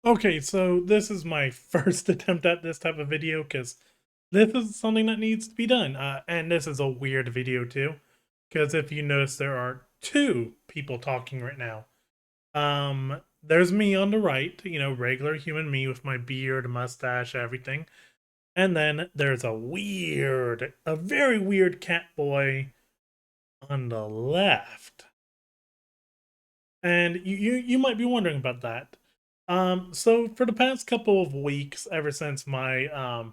Okay, so this is my first attempt at this type of video because this is something that needs to be done. And this is a weird video too, because if you notice, there are two people talking right now. There's me on the right, regular human me with my beard, mustache, everything. And then there's a very weird cat boy on the left. And you might be wondering about that. So for the past couple of weeks, ever since my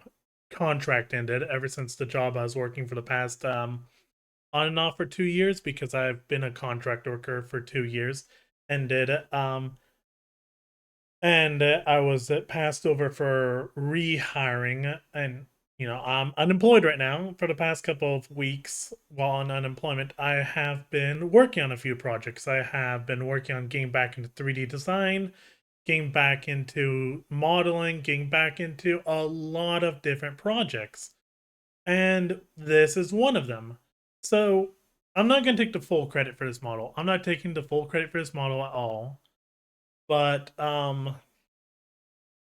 contract ended, ever since the job I was working for the past on and off for 2 years, because I've been a contract worker for 2 years, ended. And I was passed over for rehiring, and I'm unemployed right now. For the past couple of weeks while on unemployment, I have been working on a few projects. I have been working on getting back into 3D design, getting back into modeling, getting back into a lot of different projects. And this is one of them. So I'm not going to take the full credit for this model. I'm not taking the full credit for this model at all. But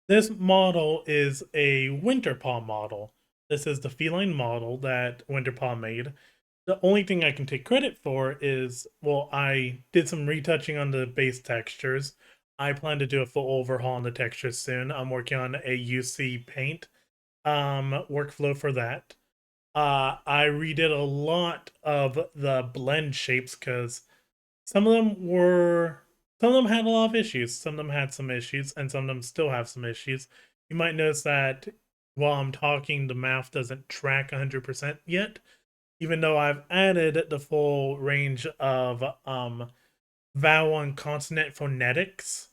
this model is a Winterpaw model. This is the feline model that Winterpaw made. The only thing I can take credit for is, well, I did some retouching on the base textures. I plan to do a full overhaul on the textures soon. I'm working on a UC paint workflow for that. I redid a lot of the blend shapes because some of them were some of them had a lot of issues. Some of them had some issues, and some of them still have some issues. You might notice that while I'm talking, the mouth doesn't track 100% yet, even though I've added the full range of vowel and consonant phonetics,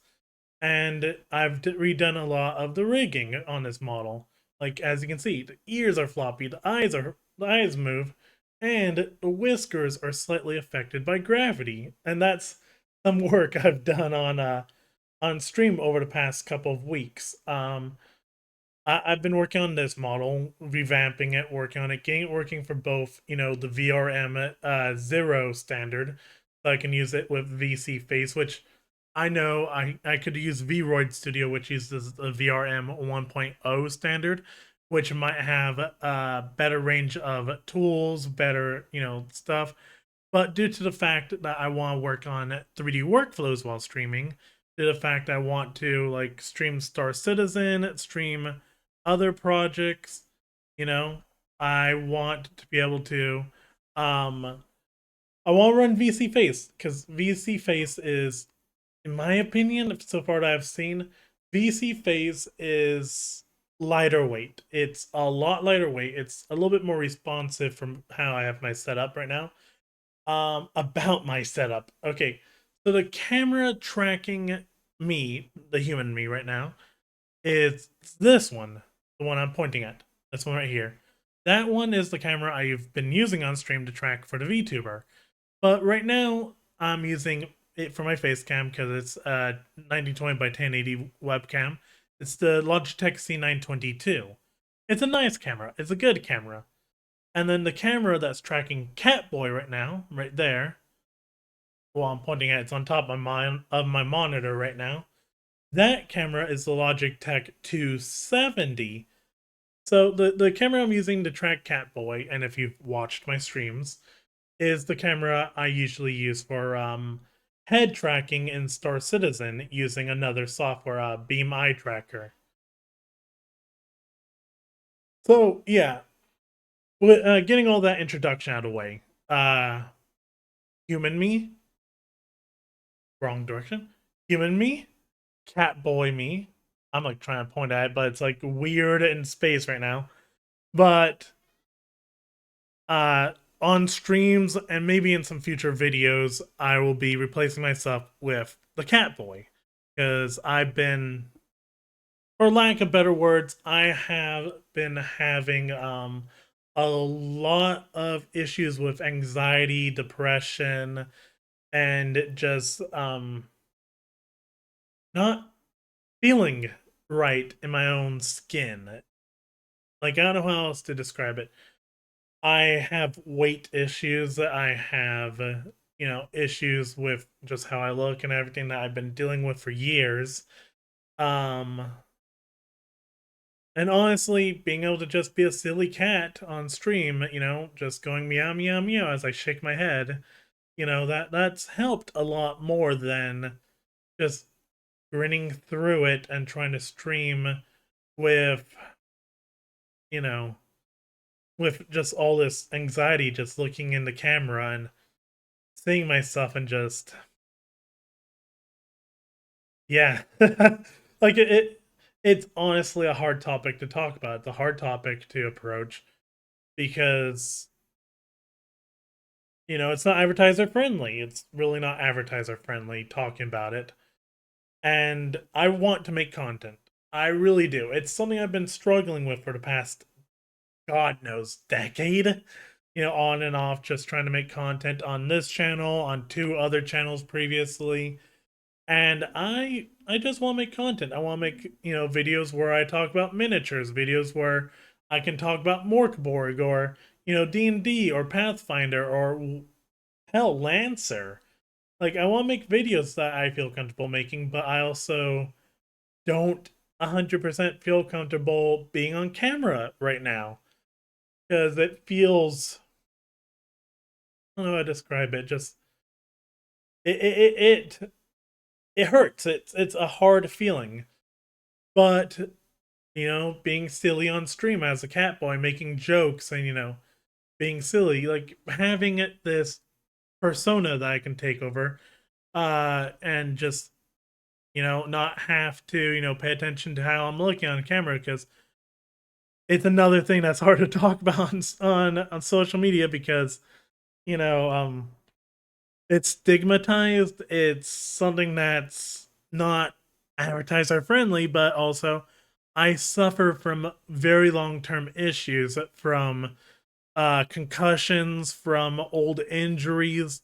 and I've redone a lot of the rigging on this model. Like as you can see, the ears are floppy, the eyes move, and the whiskers are slightly affected by gravity. And that's some work I've done on stream over the past couple of weeks. I've been working on this model, revamping it, working on it, getting it working for both, the VRM 0 standard, so I can use it with VSeeFace, which I know I could use VRoid Studio, which uses the VRM 1.0 standard, which might have a better range of tools, better, stuff. But due to the fact that I want to work on 3D workflows while streaming, due to the fact I want to like stream Star Citizen, stream other projects, you know, I want to be able to I want to run VSeeFace because VSeeFace is, in my opinion, so far that I've seen, VSeeFace is lighter weight. It's a lot lighter weight. It's a little bit more responsive from how I have my setup right now. About my setup. Okay, so the camera tracking me, the human me right now, is this one, the one I'm pointing at. This one right here. That one is the camera I've been using on stream to track for the VTuber. But right now, I'm using it for my face cam because it's a 1920 by 1080 webcam. It's the Logitech C922. It's a nice camera. It's a good camera. And then the camera that's tracking Catboy right now, right there, well, I'm pointing at it's on top of my monitor right now. That camera is the Logitech 270. So the camera I'm using to track Catboy, and if you've watched my streams, is the camera I usually use for head tracking in Star Citizen using another software, Beam Eye Tracker. So yeah, getting all that introduction out of the way, human me, wrong direction. Human me, cat boy me. I'm like trying to point at it, but it's like weird in space right now. But uh on streams and maybe in some future videos, I will be replacing myself with the cat boy. Because I've been, for lack of better words, I have been having a lot of issues with anxiety, depression, and just not feeling right in my own skin. Like, I don't know how else to describe it. I have weight issues. I have, issues with just how I look and everything that I've been dealing with for years. Um, and honestly, being able to just be a silly cat on stream, just going meow meow meow as I shake my head, that's helped a lot more than just grinning through it and trying to stream with, you know, with just all this anxiety, just looking in the camera and seeing myself and just, yeah. Like it's honestly a hard topic to talk about. It's a hard topic to approach because it's not advertiser friendly. It's really not advertiser friendly talking about it. And I want to make content. I really do. It's something I've been struggling with for the past, God knows, decade. On and off, just trying to make content on this channel, on two other channels previously. And I just want to make content. I want to make, videos where I talk about miniatures, videos where I can talk about Morkborg or, D&D or Pathfinder or hell, Lancer. Like I want to make videos that I feel comfortable making, but I also don't 100% feel comfortable being on camera right now because it feels, I don't know how to describe it. Just it hurts. It's a hard feeling. But being silly on stream as a cat boy, making jokes and being silly, like having this persona that I can take over, and just not have to pay attention to how I'm looking on camera because it's another thing that's hard to talk about on social media because you know um it's stigmatized. It's something that's not advertiser friendly, but also I suffer from very long term issues from concussions, from old injuries,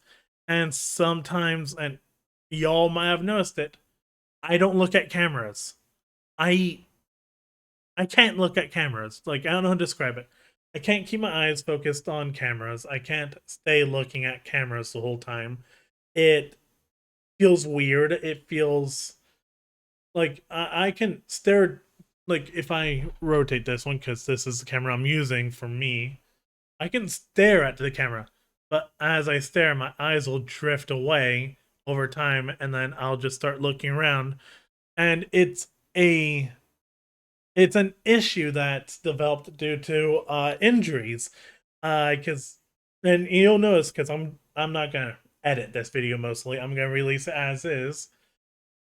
and sometimes, and y'all might have noticed it, I don't look at cameras. I I can't look at cameras. Like I don't know how to describe it. I can't keep my eyes focused on cameras. I can't stay looking at cameras the whole time. It feels weird. It feels like I can stare. Like if I rotate this one, because this is the camera I'm using for me, I can stare at the camera. But as I stare, my eyes will drift away over time, and then I'll just start looking around. And a it's an issue that's developed due to injuries. Because and you'll notice because I'm not gonna edit this video mostly. I'm gonna release it as is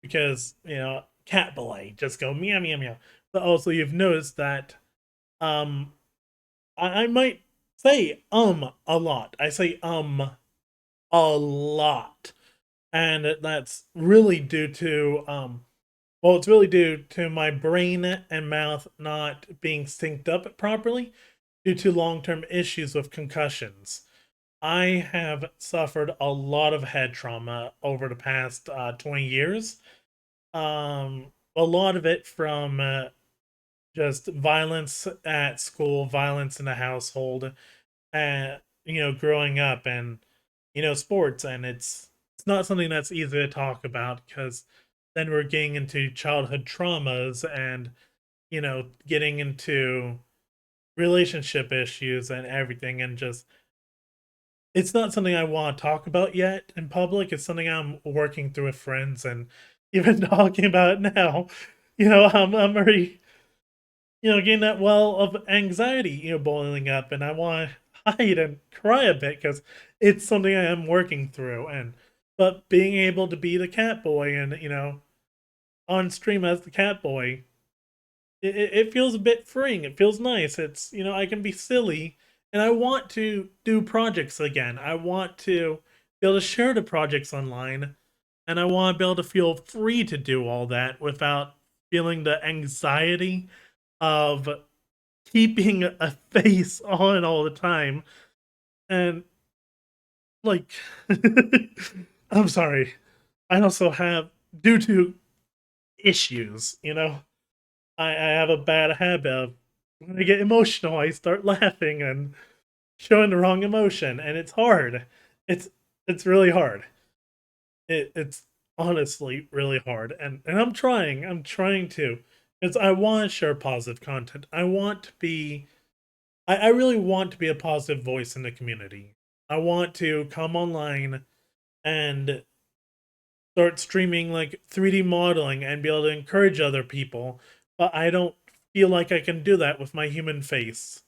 because cat belay just go meow meow meow. But also you've noticed that um I might say a lot. I say a lot, and that's really due to well, it's really due to my brain and mouth not being synced up properly due to long-term issues with concussions. I have suffered a lot of head trauma over the past 20 years. A lot of it from just violence at school, violence in the household, and growing up, and sports. And it's not something that's easy to talk about because then we're getting into childhood traumas and getting into relationship issues and everything, and just it's not something I want to talk about yet in public. It's something I'm working through with friends, and even talking about it now, I'm already, getting that well of anxiety, boiling up, and I want to hide and cry a bit because it's something I am working through. And but being able to be the cat boy and on stream as the cat boy, it feels a bit freeing. It feels nice. It's I can be silly, and I want to do projects again. I want to be able to share the projects online, and I want to be able to feel free to do all that without feeling the anxiety of keeping a face on all the time. And like I'm sorry, I also have, due to issues, I have a bad habit of when I get emotional I start laughing and showing the wrong emotion, and it's hard. It's it's really hard. It's honestly really hard, and I'm trying to, because I want to share positive content. I want to be, I really want to be a positive voice in the community. I want to come online and start streaming like 3D modeling and be able to encourage other people, but I don't feel like I can do that with my human face.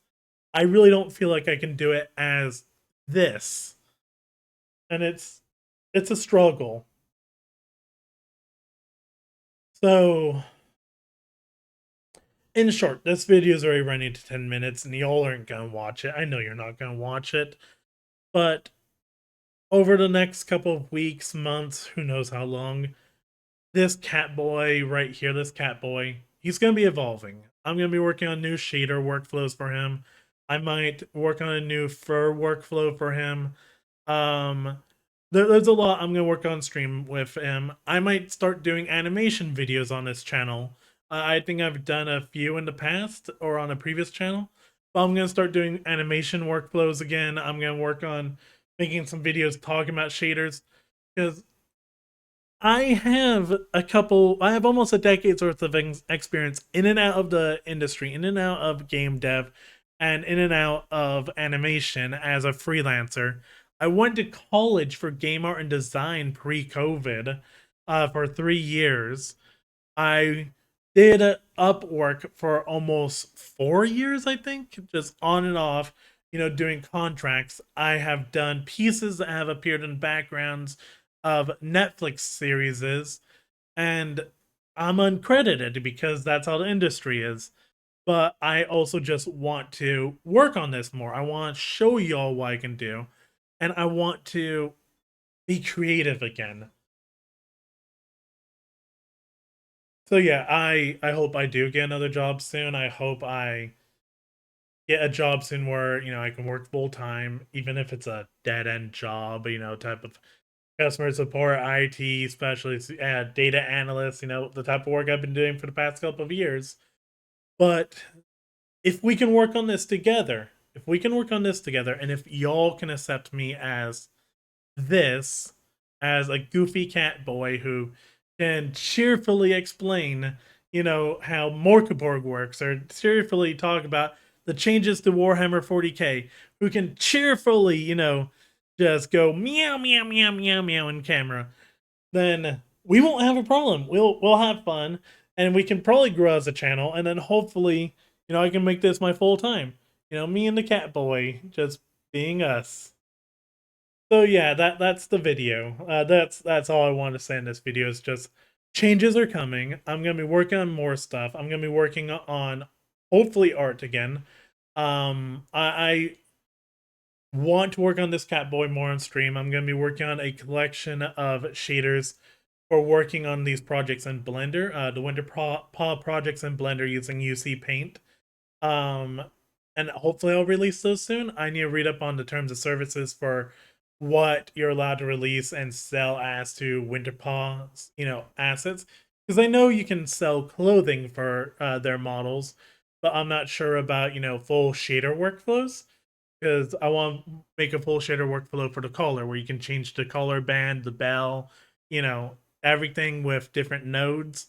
I really don't feel like I can do it as this. And it's a struggle. So, in short, this video is already running to 10 minutes and y'all aren't gonna watch it. I know you're not gonna watch it, but over the next couple of weeks, months, who knows how long, this cat boy right here, this cat boy, he's gonna be evolving. I'm gonna be working on new shader workflows for him. I might work on a new fur workflow for him. Um, there's a lot I'm gonna work on stream with him. I might start doing animation videos on this channel. I think I've done a few in the past or on a previous channel, but I'm gonna start doing animation workflows again. I'm gonna work on making some videos talking about shaders, because I have almost a decade's worth of experience in and out of the industry, in and out of game dev, and in and out of animation as a freelancer. I went to college for game art and design pre-COVID for 3 years. I did Upwork for almost 4 years, I think, just on and off, doing contracts. I have done pieces that have appeared in backgrounds of Netflix series, and I'm uncredited because that's how the industry is. But I also just want to work on this more. I want to show y'all what I can do, and I want to be creative again. So yeah, I hope I do get another job soon. I hope I get a job soon where, I can work full time, even if it's a dead end job, type of customer support, IT specialist, data analyst, the type of work I've been doing for the past couple of years. But if we can work on this together, and if y'all can accept me as this, as a goofy cat boy who can cheerfully explain, how Morkaborg works, or cheerfully talk about the changes to Warhammer 40k, who can cheerfully, just go meow meow meow meow meow in camera, then we won't have a problem. We'll have fun, and we can probably grow as a channel, and then hopefully, I can make this my full time. Me and the cat boy just being us. So yeah, that's the video. That's all I want to say in this video. Is just changes are coming. I'm gonna be working on more stuff. I'm gonna be working on hopefully art again. I want to work on this cat boy more on stream. I'm gonna be working on a collection of shaders for working on these projects in Blender. The Winterpaw projects in Blender using UC Paint. Um, and hopefully I'll release those soon. I need to read up on the terms of services for what you're allowed to release and sell as to Winterpaw's, assets. Because I know you can sell clothing for their models, but I'm not sure about, full shader workflows. Because I want to make a full shader workflow for the collar, where you can change the collar band, the bell, everything with different nodes.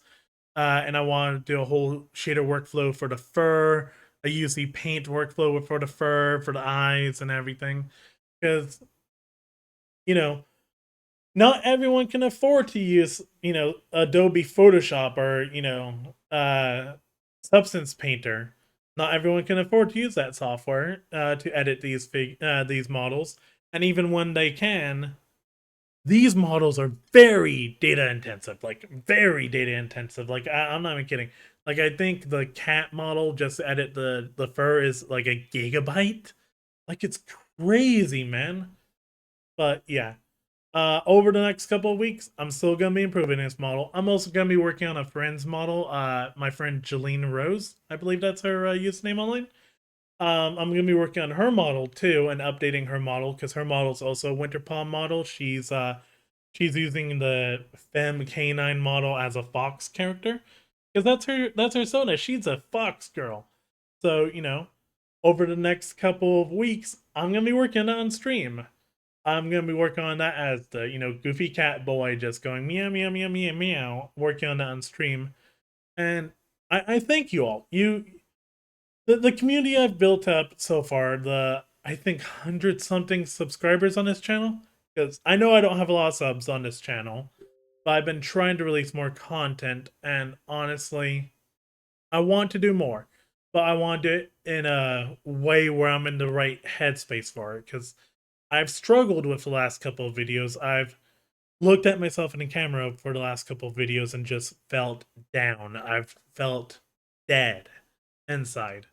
And I want to do a whole shader workflow for the fur. I use the paint workflow for the fur, for the eyes, and everything. Because, you know, not everyone can afford to use, Adobe Photoshop or, Substance Painter. Not everyone can afford to use that software to edit these models. And even when they can, these models are very data intensive, like very data intensive. Like I'm not even kidding. Like I think the cat model just to edit the fur is like a gigabyte. Like it's crazy, man. But yeah, over the next couple of weeks, I'm still gonna be improving this model. I'm also gonna be working on a friend's model. My friend Jeline Rose, I believe that's her username online. I'm gonna be working on her model too and updating her model because her model is also a Winterpaw model. She's using the femme canine model as a fox character because that's her Sona. She's a fox girl. So over the next couple of weeks, I'm gonna be working on stream. I'm gonna be working on that as the goofy cat boy, just going meow meow meow meow meow, working on that on stream. And I thank you all. The community I've built up so far, the I think 100 something subscribers on this channel, because I know I don't have a lot of subs on this channel, but I've been trying to release more content, and honestly, I want to do more, but I want to do it in a way where I'm in the right headspace for it, because I've struggled with the last couple of videos. I've looked at myself in the camera for the last couple of videos and just felt down. I've felt dead inside.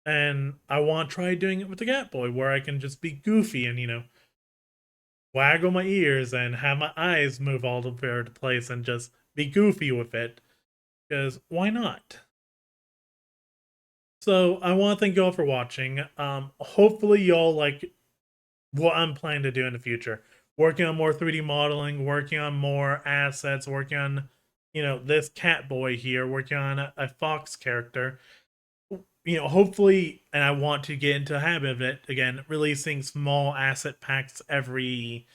And I want to try doing it with the Cat Boy, where I can just be goofy and, waggle my ears and have my eyes move all over the place and just be goofy with it. Because why not? So I want to thank you all for watching. Hopefully y'all like what I'm planning to do in the future. Working on more 3D modeling, working on more assets, working on, this cat boy here, working on a fox character. Hopefully, and I want to get into a habit of it again, releasing small asset packs every.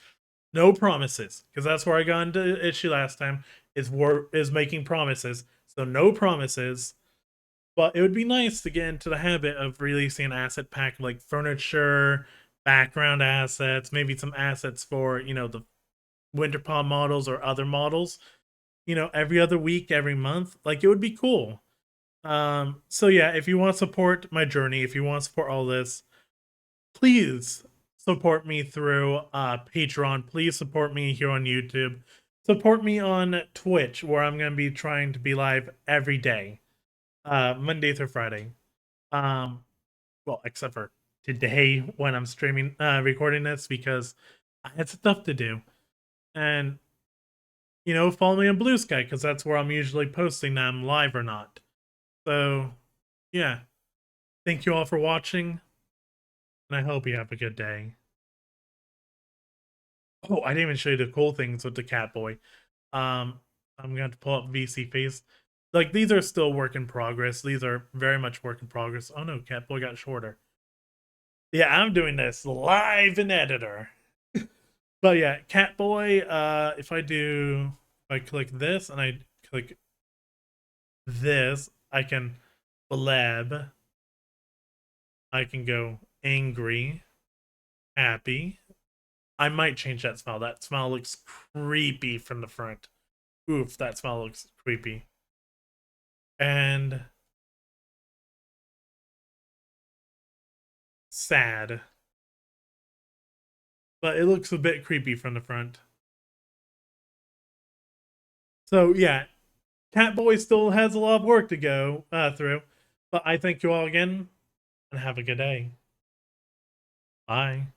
No promises, because that's where I got into issue last time. Is making promises, so no promises. But it would be nice to get into the habit of releasing an asset pack like furniture, background assets, maybe some assets for the Winterpaw models or other models. Every other week, every month. Like it would be cool. So yeah, if you want to support my journey, if you want to support all this, please support me through Patreon. Please support me here on YouTube. Support me on Twitch, where I'm gonna be trying to be live every day, Monday through Friday. Well, except for today when I'm streaming, recording this, because I had stuff to do. And follow me on Blue Sky, because that's where I'm usually posting that I'm live or not. So yeah, thank you all for watching, and I hope you have a good day. Oh, I didn't even show you the cool things with the cat boy. I'm gonna have to pull up VSeeFace. Like, these are still work in progress. These are very much work in progress. Oh no, cat boy got shorter. Yeah, I'm doing this live in editor. But yeah, cat boy, if I click this and I click this, I can blab. I can go angry, happy. I might change that smile. That smile looks creepy from the front. Oof, that smile looks creepy. And sad. But it looks a bit creepy from the front. So yeah, Catboy still has a lot of work to go through. But I thank you all again, and have a good day. Bye.